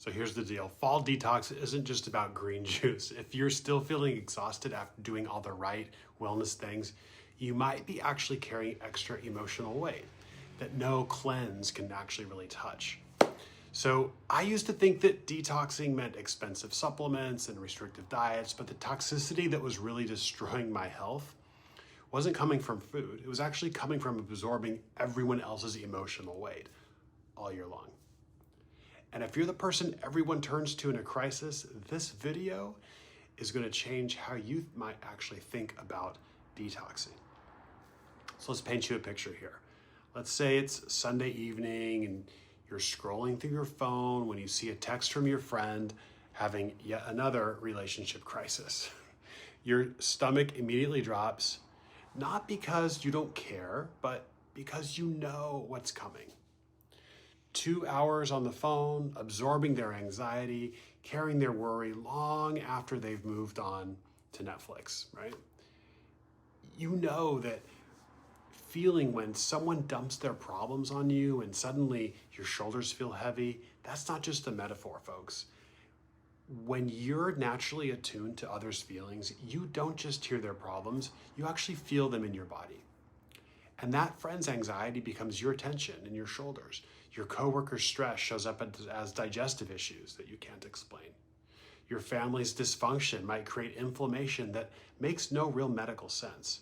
So here's the deal. Fall detox isn't just about green juice. If you're still feeling exhausted after doing all the right wellness things, you might be actually carrying extra emotional weight that no cleanse can actually really touch. So I used to think that detoxing meant expensive supplements and restrictive diets, but the toxicity that was really destroying my health wasn't coming from food. It was actually coming from absorbing everyone else's emotional weight all year long. And if you're the person everyone turns to in a crisis, this video is going to change how you might actually think about detoxing. So let's paint you a picture here. Let's say it's Sunday evening and you're scrolling through your phone when you see a text from your friend having yet another relationship crisis. Your stomach immediately drops, not because you don't care, but because you know what's coming. 2 hours on the phone, absorbing their anxiety, carrying their worry long after they've moved on to Netflix, right? You know that feeling when someone dumps their problems on you and suddenly your shoulders feel heavy, that's not just a metaphor, folks. When you're naturally attuned to others' feelings, you don't just hear their problems, you actually feel them in your body. And that friend's anxiety becomes your tension in your shoulders. Your coworker's stress shows up as digestive issues that you can't explain. Your family's dysfunction might create inflammation that makes no real medical sense.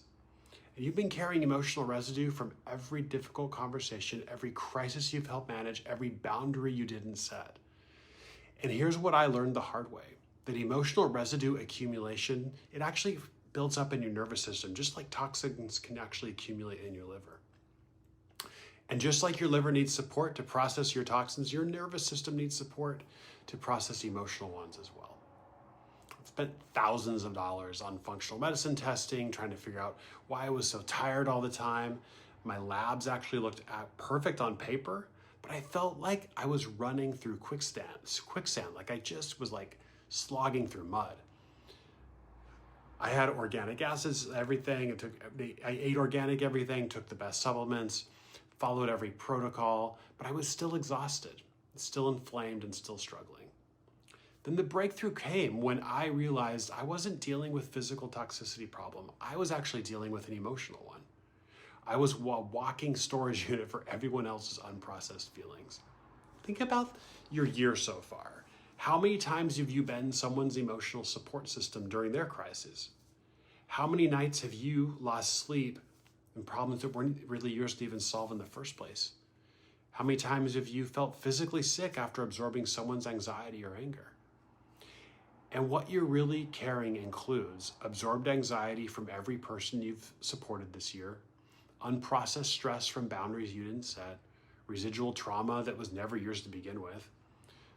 And you've been carrying emotional residue from every difficult conversation, every crisis you've helped manage, every boundary you didn't set. And here's what I learned the hard way, that emotional residue accumulation, it actually builds up in your nervous system, just like toxins can actually accumulate in your liver. And just like your liver needs support to process your toxins, your nervous system needs support to process emotional ones as well. I've spent thousands of dollars on functional medicine testing, trying to figure out why I was so tired all the time. My labs actually looked perfect on paper, but I felt like I was running through quicksand, like I just was like slogging through mud. I had organic acids, everything. I ate organic everything, took the best supplements, followed every protocol, but I was still exhausted, still inflamed, and still struggling. Then the breakthrough came when I realized I wasn't dealing with physical toxicity problem. I was actually dealing with an emotional one. I was a walking storage unit for everyone else's unprocessed feelings. Think about your year so far. How many times have you been someone's emotional support system during their crisis? How many nights have you lost sleep and problems that weren't really yours to even solve in the first place? How many times have you felt physically sick after absorbing someone's anxiety or anger? And what you're really carrying includes absorbed anxiety from every person you've supported this year, unprocessed stress from boundaries you didn't set, residual trauma that was never yours to begin with.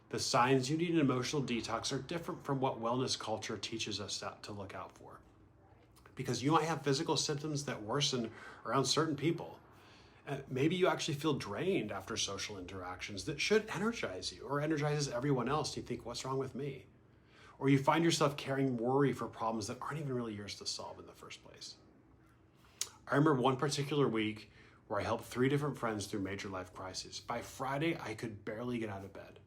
The signs you need an emotional detox are different from what wellness culture teaches us to look out for. Because you might have physical symptoms that worsen around certain people. Maybe you actually feel drained after social interactions that should energize you or energizes everyone else. You think, what's wrong with me? Or you find yourself carrying worry for problems that aren't even really yours to solve in the first place. I remember one particular week where I helped 3 different friends through major life crises. By Friday, I could barely get out of bed.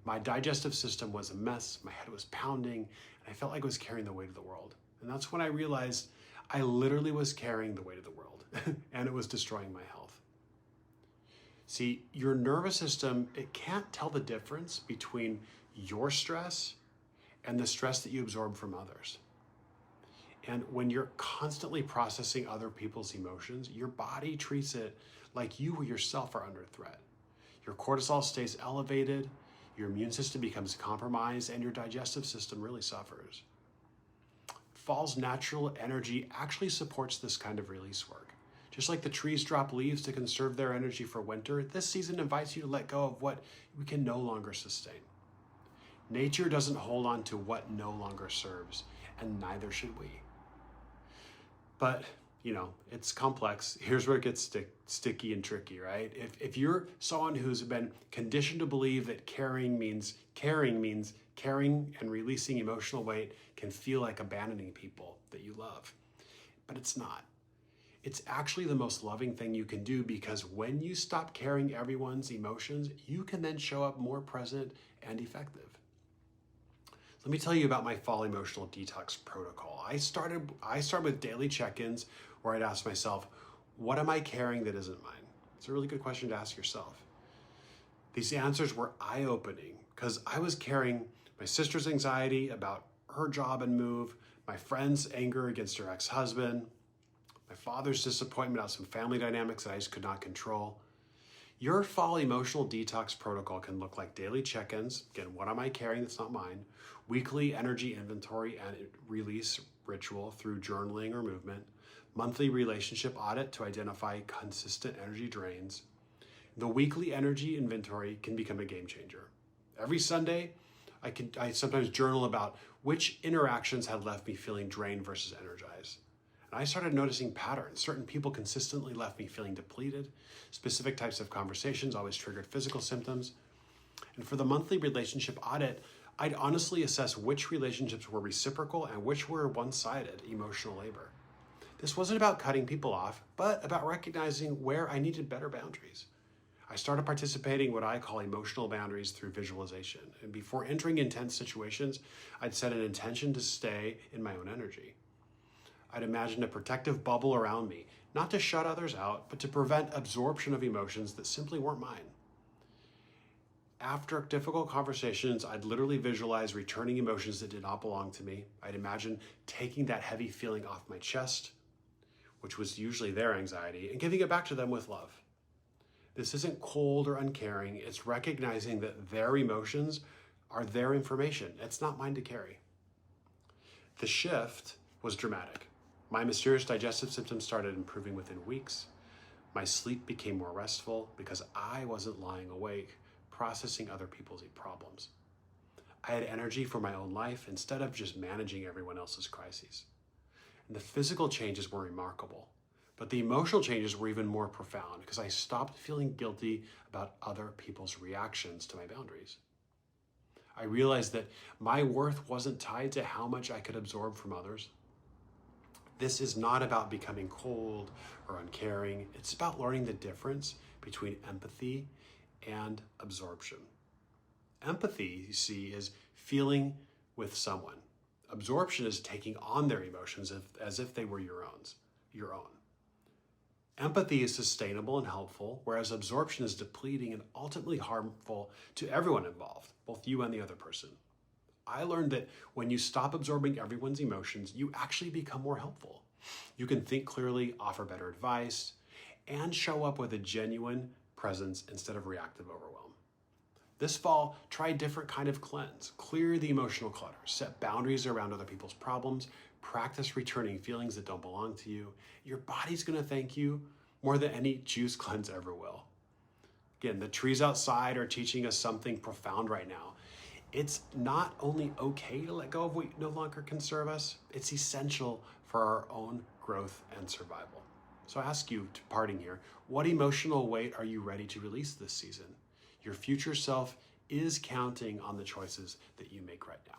My digestive system was a mess, my head was pounding, and I felt like I was carrying the weight of the world. And that's when I realized I literally was carrying the weight of the world, and it was destroying my health. See, your nervous system, it can't tell the difference between your stress and the stress that you absorb from others. And when you're constantly processing other people's emotions, your body treats it like you yourself are under threat. Your cortisol stays elevated, your immune system becomes compromised, and your digestive system really suffers. Fall's natural energy actually supports this kind of release work. Just like the trees drop leaves to conserve their energy for winter, this season invites you to let go of what we can no longer sustain. Nature doesn't hold on to what no longer serves, and neither should we. But, it's complex. Here's where it gets sticky and tricky, right? If you're someone who's been conditioned to believe that caring means carrying and releasing emotional weight can feel like abandoning people that you love, but it's not. It's actually the most loving thing you can do, because when you stop carrying everyone's emotions, you can then show up more present and effective. Let me tell you about my fall emotional detox protocol. I started with daily check-ins where I'd ask myself, what am I carrying that isn't mine? It's a really good question to ask yourself. These answers were eye-opening because I was carrying my sister's anxiety about her job and move, my friend's anger against her ex-husband, my father's disappointment about some family dynamics that I just could not control. Your fall emotional detox protocol can look like daily check-ins. Again, what am I carrying that's not mine? Weekly energy inventory and release ritual through journaling or movement. Monthly relationship audit to identify consistent energy drains. The weekly energy inventory can become a game changer. Every Sunday, I sometimes journal about which interactions had left me feeling drained versus energized. And I started noticing patterns. Certain people consistently left me feeling depleted. Specific types of conversations always triggered physical symptoms. And for the monthly relationship audit, I'd honestly assess which relationships were reciprocal and which were one-sided emotional labor. This wasn't about cutting people off, but about recognizing where I needed better boundaries. I started participating in what I call emotional boundaries through visualization. And before entering intense situations, I'd set an intention to stay in my own energy. I'd imagine a protective bubble around me, not to shut others out, but to prevent absorption of emotions that simply weren't mine. After difficult conversations, I'd literally visualize returning emotions that did not belong to me. I'd imagine taking that heavy feeling off my chest, which was usually their anxiety, and giving it back to them with love. This isn't cold or uncaring. It's recognizing that their emotions are their information. It's not mine to carry. The shift was dramatic. My mysterious digestive symptoms started improving within weeks. My sleep became more restful because I wasn't lying awake, processing other people's problems. I had energy for my own life instead of just managing everyone else's crises. And the physical changes were remarkable, but the emotional changes were even more profound because I stopped feeling guilty about other people's reactions to my boundaries. I realized that my worth wasn't tied to how much I could absorb from others. This is not about becoming cold or uncaring. It's about learning the difference between empathy and absorption. Empathy, you see, is feeling with someone. Absorption is taking on their emotions as if they were your own. Empathy is sustainable and helpful, whereas absorption is depleting and ultimately harmful to everyone involved, both you and the other person. I learned that when you stop absorbing everyone's emotions, you actually become more helpful. You can think clearly, offer better advice, and show up with a genuine presence instead of reactive overwhelm. This fall, try a different kind of cleanse. Clear the emotional clutter, set boundaries around other people's problems, practice returning feelings that don't belong to you. Your body's gonna thank you more than any juice cleanse ever will. Again, the trees outside are teaching us something profound right now. It's not only okay to let go of what no longer can serve us, it's essential for our own growth and survival. So I ask you, parting here, what emotional weight are you ready to release this season? Your future self is counting on the choices that you make right now.